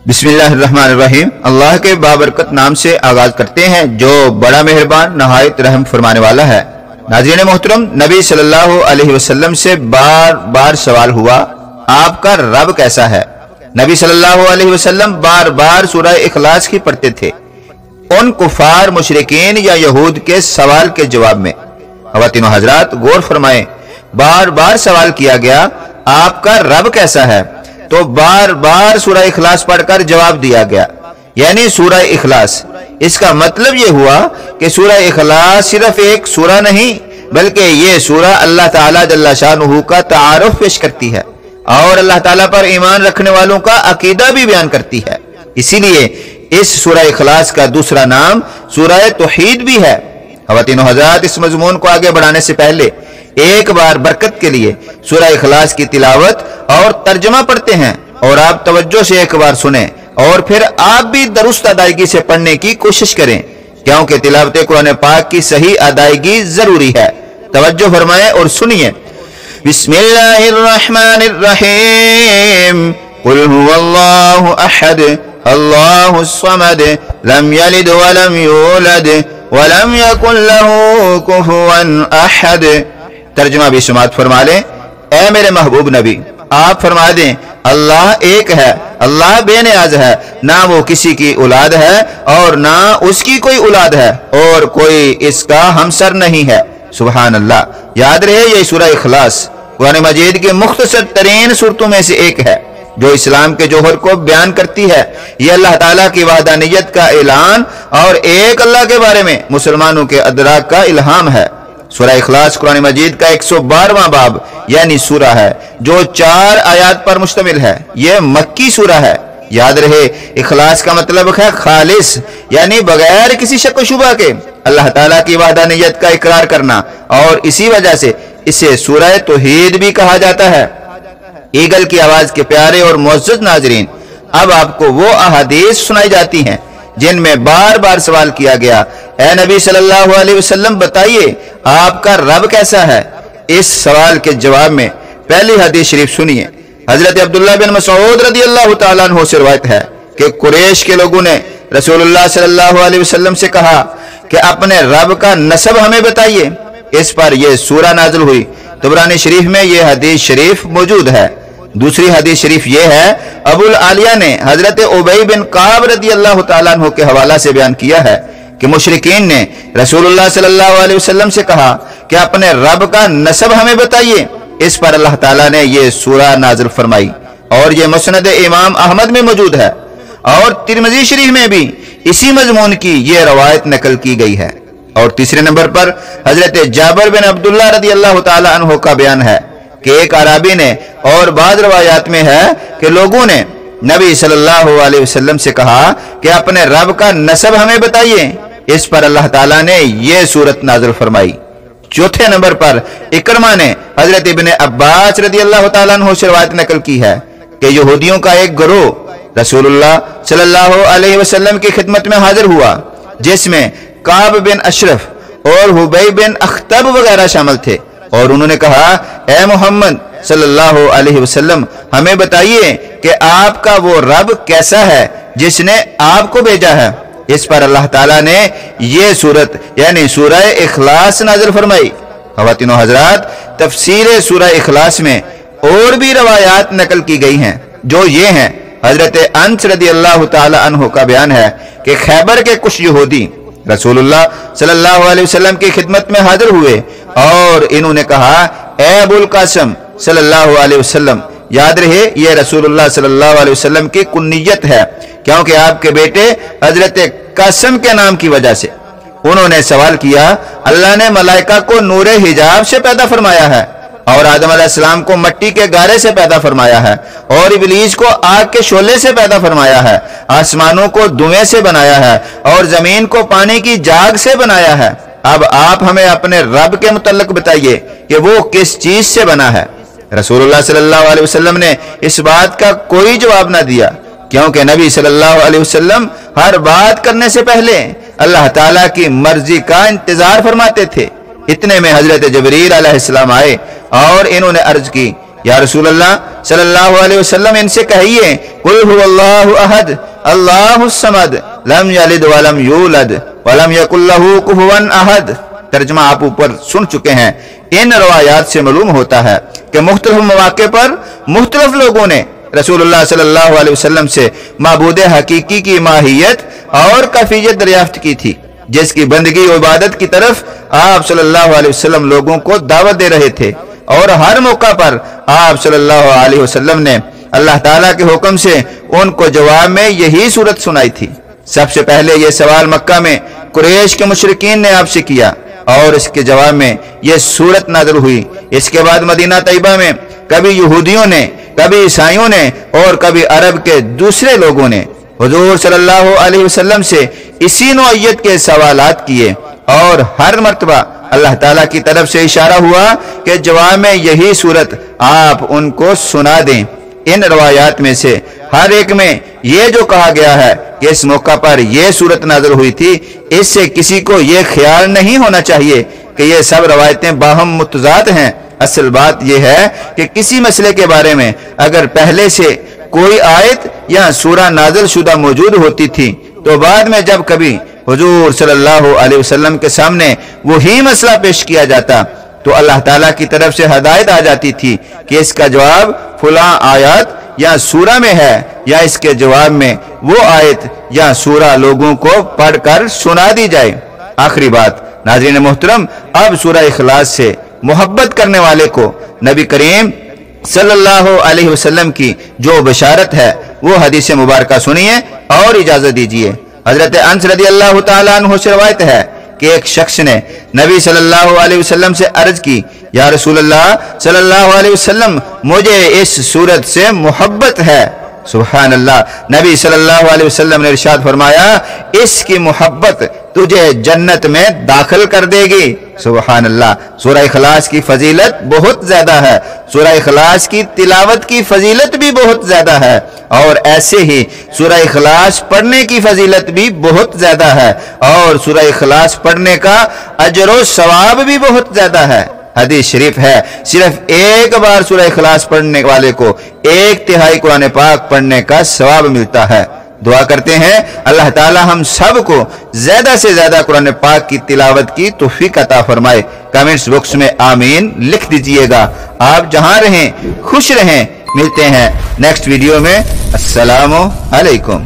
बिस्मिल्लाहिर्रहमानिर्रहीम। अल्लाह के बाबरकत नाम से आगाज करते हैं जो बड़ा मेहरबान नहायत रहम फरमाने वाला है। नाज़रीन मोहतरम, नबी सल्लल्लाहु अलैहि वसल्लम से बार बार सवाल हुआ, आपका रब कैसा है? नबी सल्लल्लाहु अलैहि वसल्लम बार बार सूरह इखलास की पढ़ते थे उन कुफार मुशरिकीन या यहूद के सवाल के जवाब में। ख़वातीनो हज़रात गौर फरमाएं, बार बार सवाल किया गया आपका रब कैसा है, तो बार बार सूरह इखलास पढ़कर जवाब दिया गया, यानी सूरह इखलास। इसका मतलब यह हुआ कि सूरह इखलास सिर्फ एक सूरह नहीं बल्कि ये सूरह अल्लाह ताला जल्ला शानुहु का तारुफ पेश करती है और अल्लाह ताला पर ईमान रखने वालों का अकीदा भी बयान करती है। इसीलिए इस सूरह इखलास का दूसरा नाम सूरह तौहीद भी है। ख़वातीनो हज़रात, इस मज़मून को आगे बढ़ाने से पहले एक बार बरकत के लिए सूरह इखलास की तिलावत और तर्जुमा पढ़ते हैं और आप तवज्जो से एक बार सुने और फिर आप भी दुरुस्त अदायगी से पढ़ने की कोशिश करें, क्योंकि तिलावत कुरान पाक की सही अदायगी जरूरी है। तवज्जो फरमाएं और सुनिए। बिस्मिल्लाहिर्रहमानिर्रहीम। कुल हुवल्लाहु अहद अल्लाहुस समद लम यलिद वलम यूलद वलम यकुल लहू कुफुवन अहद। तर्जुमा भी समाअत फरमा लें। ऐ मेरे महबूब नबी, आप फरमा दें अल्लाह एक है, अल्लाह बेनियाज है, ना वो किसी की औलाद है और ना उसकी कोई औलाद है और कोई इसका हमसर नहीं है। सुभान अल्लाह। याद रहे ये सूरह इखलास कुरान मजीद की मुख्तसर तरीन सूरतों में से एक है जो इस्लाम के जौहर को बयान करती है। ये अल्लाह ताला की वहदानियत का ऐलान और एक अल्लाह के बारे में मुसलमानों के अदराक का इल्हाम है। सूरह इखलास कुरान मजीद का 112वां बाब यानी सूरा है जो 4 आयात पर मुश्तमिल है। यह मक्की सूरा है। याद रहे इखलास का मतलब है खालिस, यानी बगैर किसी शक व शुबा के अल्लाह ताला की वहदानियत का इकरार करना, और इसी वजह से इसे सूरह तौहीद भी कहा जाता है। ईगल की आवाज के प्यारे और मुअज़्ज़ज़ नाज़रीन, अब आपको वो अहादीस सुनाई जाती हैं जिनमें बार बार सवाल किया गया, ऐ नबी सल्लल्लाहु अलैहि वसल्लम बताइए आपका रब कैसा है? इस सवाल के जवाब में पहली हदीस शरीफ सुनिए। हजरत अब्दुल्लाह बिन मसऊद रदियल्लाहु ताला अन्हु से रिवायत है कि कुरैश के लोगों ने रसूलुल्लाह सल्लल्लाहु अलैहि वसल्लम से कहा कि अपने रब का नसब हमें बताइए। इस पर यह सूरा नाज़िल हुई। तबरानी शरीफ में यह हदीस शरीफ मौजूद है। दूसरी हदीस शरीफ यह है, अबुल आलिया ने हजरत उबई बिन काब रदियल्लाहु ताला अन्हु के हवाला से बयान किया है कि मुशरिकीन ने रसूलुल्लाह सल्लल्लाहु अलैहि वसल्लम से कहा कि अपने रब का नसब हमें बताइए। इस पर अल्लाह ताला ने यह सूरा नाज़िल फरमाई और यह मुस्नद इमाम अहमद में मौजूद है और तिरमिज़ी शरीफ में भी इसी मजमून की यह रवायत नकल की गई है। और तीसरे नंबर पर हजरत जाबिर बिन अब्दुल्लाह रदियल्लाहु ताला अन्हु का बयान है कि एक अराबी ने, और बाद रवायात में है कि लोगों ने नबी सल्लल्लाहु अलैहि वसल्लम से कहा कि अपने रब का नसब हमें बताइए। इस पर अल्लाह ताला ने यह सूरत नाज़िल फरमाई। चौथे नंबर पर इकरमा ने हजरत इब्ने अब्बास रदियल्लाहु ताला अन्हु से रवायत नकल की है कि यहूदियों का एक गिरोह रसूलुल्लाह सल्लल्लाहु अलैहि वसल्लम की खिदमत में हाजिर हुआ, जिसमें काब बिन अशरफ और हुबई बिन अख्तब वगैरह शामिल थे, और उन्होंने कहा, ऐ मोहम्मद सल्लल्लाहु अलैहि वसल्लम हमें बताइए कि आपका वो रब कैसा है जिसने आपको भेजा है। इस पर अल्लाह ताला ने ये सूरत यानी सूरह इखलास नाज़िल फरमाई। ख़वातीनो हज़रात, तफसीर सूरह इखलास में और भी रवायात नकल की गई हैं जो ये हैं। हजरत अनस रदियल्लाहु ताला अन्हु का बयान है कि खैबर के कुछ यहूदी रसूलुल्लाह सल्लल्लाहु अलैहि वसल्लम की खिदमत में हाजिर हुए और इन्होंने कहा, ऐ अबुल कासिम सल्लल्लाहु अलैहि वसल्लम, याद रहे ये रसूलुल्लाह सल्लल्लाहु अलैहि वसल्लम की कुन्नियत है क्योंकि आपके बेटे हजरत कासिम के नाम की वजह से। उन्होंने सवाल किया, अल्लाह ने मलाइका को नूरे हिजाब से पैदा फरमाया है और आदम अलैहिस्सलाम को मट्टी के गारे से पैदा फरमाया है और इब्लीस को आग के शोले से पैदा फरमाया है, आसमानों को धुएं से बनाया है और जमीन को पानी की जाग से बनाया है। अब आप हमें अपने रब के मुतल्लिक बताइए कि वो किस चीज से बना है। रसूलुल्लाह सल्लल्लाहु अलैहि वसल्लम ने इस बात का कोई जवाब ना दिया क्योंकि नबी सल्लल्लाहु अलैहि वसल्लम हर बात करने से पहले अल्लाह ताला की मर्जी का इंतजार फरमाते थे। इतने में हजरत जबरील अलैहिस्सलाम आए और इन्होंने अर्ज की, یا رسول اللہ صلی اللہ علیہ وسلم ان سے کہیے قل هو اللہ احد اللہ الصمد لم یلد ولم یولد ولم یکن له کفوا احد۔ ترجمہ آپ اوپر سن چکے ہیں۔ ان روایات سے معلوم ہوتا ہے کہ مختلف مواقع پر مختلف لوگوں نے رسول اللہ صلی اللہ علیہ وسلم سے معبود حقیقی کی ماہیت اور کیفیت دریافت کی تھی، جس کی بندگی و عبادت کی طرف آپ صلی اللہ علیہ وسلم لوگوں کو دعوت دے رہے تھے، اور ہر موقع پر آپ صلی اللہ علیہ وسلم نے اللہ تعالیٰ کے حکم سے ان کو جواب میں یہی صورت سنائی تھی۔ سب سے پہلے یہ سوال مکہ میں قریش کے مشرکین نے آپ سے کیا، اور اس کے جواب میں یہ صورت نازل ہوئی۔ اس کے بعد مدینہ طیبہ میں کبھی یہودیوں نے، کبھی عیسائیوں نے، اور کبھی عرب کے دوسرے لوگوں نے حضور صلی اللہ علیہ وسلم سے اسی نوعیت کے سوالات کیے، اور ہر مرتبہ اللہ تعالیٰ کی طرف سے اشارہ ہوا کہ جواب میں یہی صورت آپ ان کو سنا دیں۔ ان روایات میں سے ہر ایک میں یہ جو کہا گیا ہے کہ اس موقع پر یہ صورت نازل ہوئی تھی، اس سے کسی کو یہ خیال نہیں ہونا چاہیے کہ یہ سب روایتیں باہم متضاد ہیں۔ اصل بات یہ ہے کہ کسی مسئلے کے بارے میں اگر پہلے سے کوئی آیت یا سورہ نازل شدہ موجود ہوتی تھی تو بعد میں جب کبھی حضور صلی اللہ علیہ وسلم کے سامنے وہی مسئلہ پیش کیا جاتا تو اللہ تعالیٰ کی طرف سے ہدایت آ جاتی تھی کہ اس کا جواب فلاں آیت یا سورہ میں ہے، یا اس کے جواب میں وہ آیت یا سورہ لوگوں کو پڑھ کر سنا دی جائے۔ آخری بات ناظرین محترم، اب سورہ اخلاص سے محبت کرنے والے کو نبی کریم صلی اللہ علیہ وسلم کی جو بشارت ہے وہ حدیث مبارکہ سنیے اور اجازت دیجیے۔ حضرت انس رضی اللہ تعالیٰ عنہ سے روایت ہے کہ ایک شخص نے نبی صلی اللہ علیہ وسلم سے عرض کی، یا رسول اللہ صلی اللہ علیہ وسلم، مجھے اس صورت سے محبت ہے۔ سبحان اللہ، نبی صلی اللہ علیہ وسلم نے ارشاد فرمایا، اس کی محبت تجھے جنت میں داخل کر دے گی۔ سبحان اللہ، سورہ اخلاص کی فضیلت بہت زیادہ ہے، سورہ اخلاص کی تلاوت کی فضیلت بھی بہت زیادہ ہے، اور ایسے ہی سورہ اخلاص پڑھنے کی فضیلت بھی بہت زیادہ ہے، اور سورہ اخلاص پڑھنے کا اجر و ثواب بھی بہت زیادہ ہے۔ حدیث شریف ہے، صرف ایک بار سورہ اخلاص پڑھنے والے کو 1/3 قرآن پاک پڑھنے کا ثواب ملتا ہے۔ دعا کرتے ہیں اللہ تعالی ہم سب کو زیادہ سے زیادہ قرآن پاک کی تلاوت کی توفیق عطا فرمائے۔ کمنٹس باکس میں آمین لکھ دیجئے گا۔ آپ جہاں رہیں خوش رہیں۔ ملتے ہیں نیکسٹ ویڈیو میں۔ السلام علیکم۔